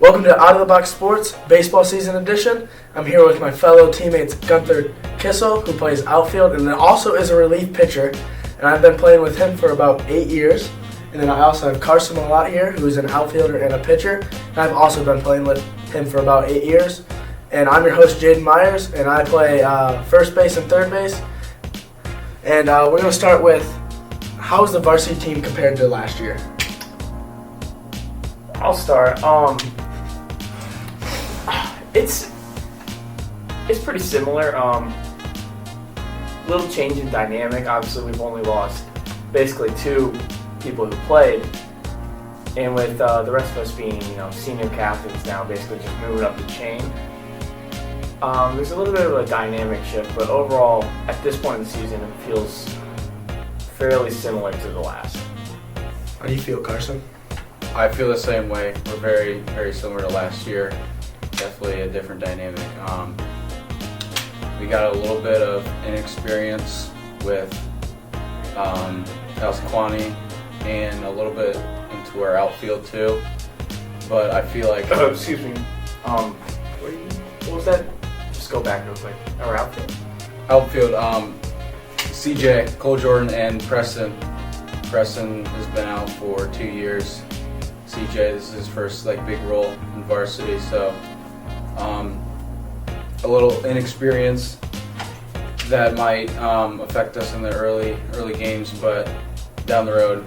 Welcome to Out of the Box Sports Baseball Season Edition. I'm here with my fellow teammates Gunther Kissel, who plays outfield and then also is a relief pitcher. And I've been playing with him for about 8 years. And then I also have Carson Malott here, who is an outfielder and a pitcher. And I've also been playing with him for about 8 years. And I'm your host, Jaden Myers, and I play first base and third base. And we're going to start with, how is the varsity team compared to last year? I'll start. It's pretty similar. Little change in dynamic. Obviously, we've only lost basically 2 people who played, and with the rest of us being, senior captains now, basically just moving up the chain. There's a little bit of a dynamic shift, but overall, at this point in the season, it feels fairly similar to the last. How do you feel, Carson? I feel the same way. We're very, very similar to last year. Definitely a different dynamic. We got a little bit of inexperience with Alsquani and a little bit into our outfield too. But I feel like excuse me. What was that? Just go back real quick. Our outfield. CJ, Cole Jordan, and Preston. Preston has been out for 2 years. CJ, this is his first big role in varsity, so a little inexperience that might affect us in the early games, but down the road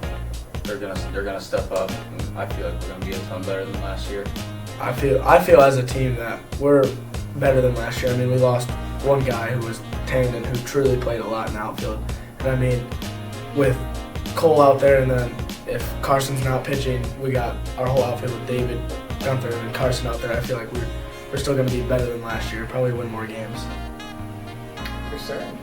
they're gonna step up. And I feel like we're gonna be a ton better than last year. I feel as a team that we're better than last year. I mean, we lost one guy who was Tandon, who truly played a lot in outfield, and I mean, with Cole out there, and then if Carson's not pitching, we got our whole outfield with David, Gunther, and Carson out there. I feel like we're still going to be better than last year, probably win more games. For certain.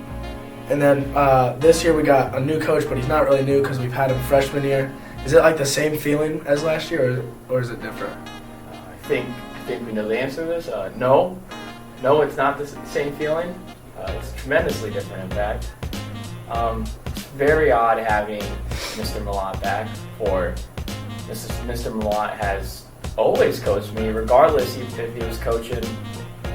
And then this year we got a new coach, but he's not really new because we've had him freshman year. Is it like the same feeling as last year, or is it different? I think we know the answer to this. No, it's not the same feeling. It's tremendously different, in fact. It's very odd having Mr. Malott back. Mr. Malott has always coached me, regardless if he was coaching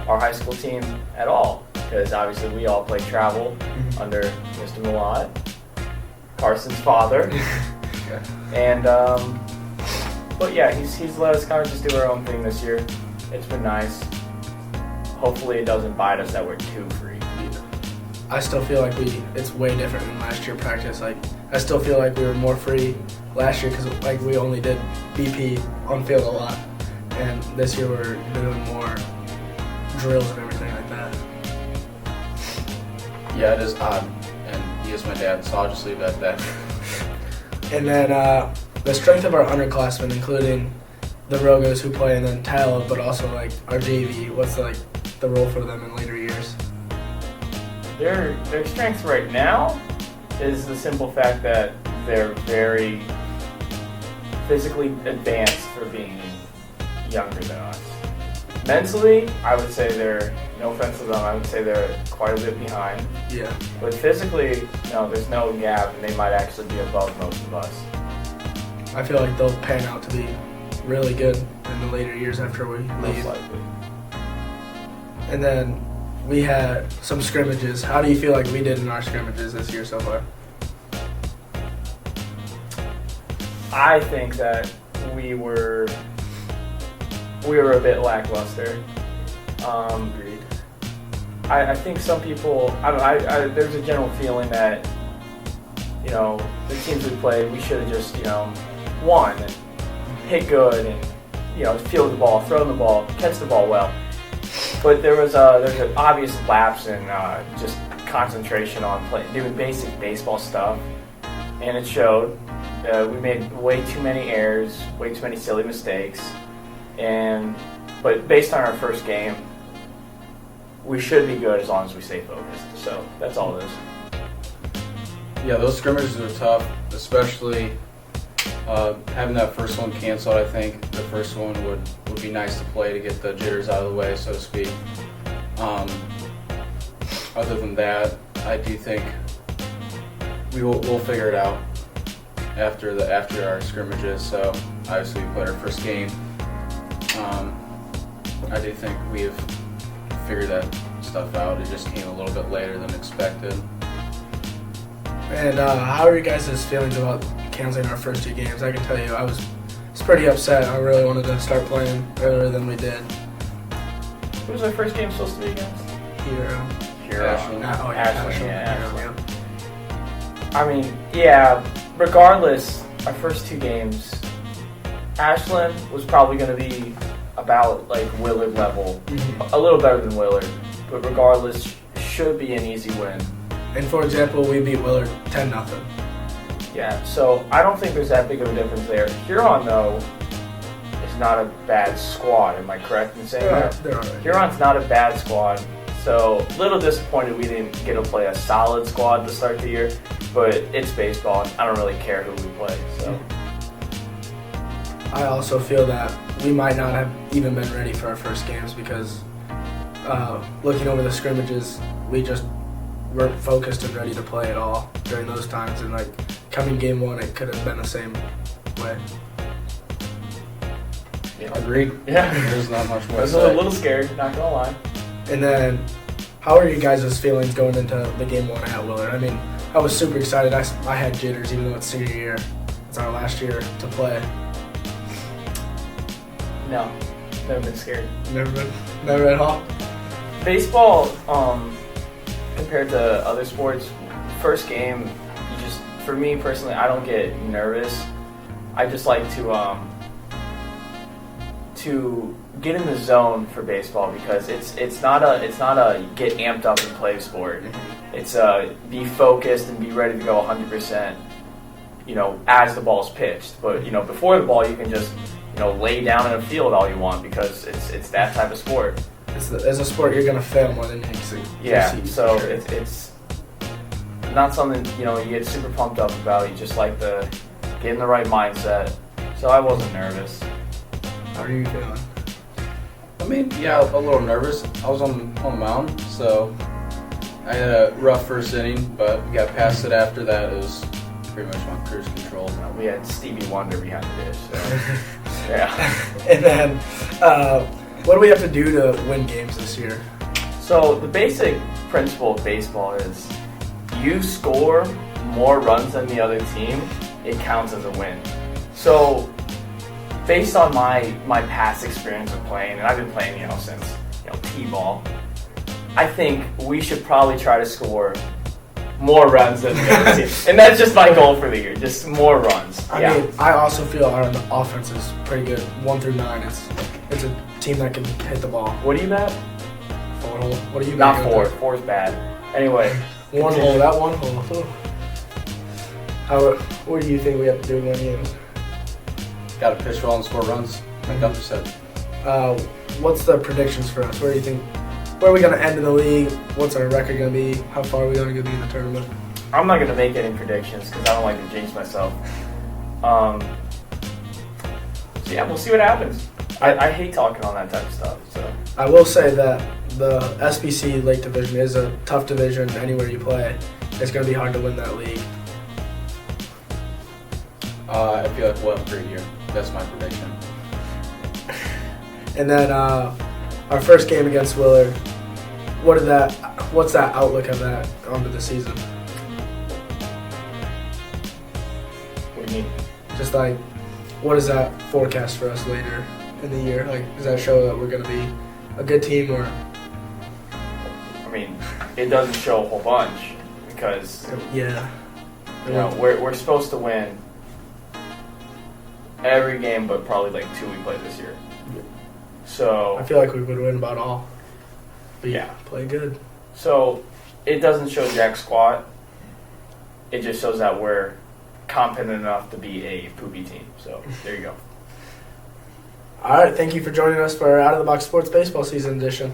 our high school team at all, because obviously we all play travel under Mr. Malott, Carson's father. Yeah. And but yeah, he's let us kind of just do our own thing this year. It's been nice. Hopefully it doesn't bite us that we're too free. I still feel like it's way different than last year practice. I still feel like we were more free last year because we only did BP on field a lot, and this year we're doing more drills and everything like that. Yeah, it is odd, and he is my dad, so I'll just leave it at that. And then the strength of our underclassmen, including the Rogos who play, and then Tala, but also our JV. What's the role for them in later years? Their strength right now is the simple fact that they're very physically advanced for being younger than us. Mentally, I would say no offense to them, I would say they're quite a bit behind. Yeah. But physically, there's no gap, and they might actually be above most of us. I feel like they'll pan out to be really good in the later years after we Most leave. likely. And then we had some scrimmages. How do you feel like we did in our scrimmages this year so far? I think that we were a bit lackluster. Agreed. I think some people, there's a general feeling that, the teams we played, we should have just, won and hit good and, field the ball, throw the ball, catch the ball well. But there's an obvious lapse in just concentration on doing basic baseball stuff, and it showed. We made way too many errors, way too many silly mistakes, but based on our first game, we should be good as long as we stay focused. So that's all it is. Yeah, those scrimmages are tough, especially having that first one canceled. I think the first one would be nice to play to get the jitters out of the way, so to speak. Other than that, I do think we'll figure it out after our scrimmages. So obviously we played our first game. I do think we've figured that stuff out. It just came a little bit later than expected. And how are you guys' feelings about canceling our first 2 games? I can tell you, I was pretty upset. I really wanted to start playing earlier than we did. Who was our first game supposed to be against? Hero. Ashland. Ashland, yeah. Hero, I mean, yeah, regardless, our first 2 games, Ashland was probably going to be about like Willard level, a little better than Willard, but regardless, should be an easy win. And for example, we beat Willard 10-0. Yeah, so I don't think there's that big of a difference there. Huron, though, is not a bad squad. Am I correct in saying that? They're all right. Huron's not a bad squad. So, a little disappointed we didn't get to play a solid squad to start the year, but it's baseball. I don't really care who we play. So, I also feel that we might not have even been ready for our first games because looking over the scrimmages, we just weren't focused and ready to play at all during those times. And like coming game 1, it could have been the same way. yeah. Agreed. Yeah. There's not much more I to was a say. little scared, not gonna lie. And then, how are you guys' feelings going into the game 1 at Willard? I mean, I was super excited. I had jitters even though it's senior year. It's our last year to play. No, never been scared. Never at all. Baseball, compared to other sports, first game, for me personally, I don't get nervous. I just like to get in the zone for baseball because it's not a get amped up and play sport. It's be focused and be ready to go 100%. As the ball's pitched, but before the ball, you can just lay down in a field all you want because it's that type of sport. As a sport, you're gonna fail more than you succeed. Yeah, so sure. it's not something you get super pumped up about. You just like to get in the right mindset. So I wasn't nervous. How are you feeling? I mean, yeah, a little nervous. I was on the mound, so I had a rough first inning, but we got past it after that. It was pretty much on cruise control. We had Stevie Wonder behind the dish. So. Yeah. And then, what do we have to do to win games this year? So the basic principle of baseball is you score more runs than the other team, it counts as a win. So based on my past experience of playing, and I've been playing since T-ball, I think we should probably try to score more runs than the other team. And that's just my goal for the year, just more runs. I mean, I also feel our offense is pretty good. 1 through 9, it's a team that can hit the ball. What do you bet? 4 hole. What do you Not bet? 4. 4 is bad. Anyway. 1 hole. That 1 hole. What do you think we have to do in win games? Got to pitch well and score runs, like Gunther said. What's the predictions for us? Where do you think? Where are we going to end in the league? What's our record going to be? How far are we going to be in the tournament? I'm not going to make any predictions because I don't like to jinx myself. So yeah, we'll see what happens. I hate talking on that type of stuff. So I will say that the SBC Lake Division is a tough division anywhere you play. It's going to be hard to win that league. I feel like we'll have a great year. That's my prediction. And then our first game against Willard. What's that outlook of that onto the season? what do you mean? Just like, what is that forecast for us later in the year? Like, does that show that we're going to be a good team or? I mean, it doesn't show a whole bunch because Yeah. we're supposed to win every game, but probably like 2 we play this year. Yeah. So I feel like we would win about all. But Yeah. play good. So it doesn't show jack squat. It just shows that we're competent enough to be a poopy team. So there you go. All right, thank you for joining us for our Out of the Box Sports Baseball Season Edition.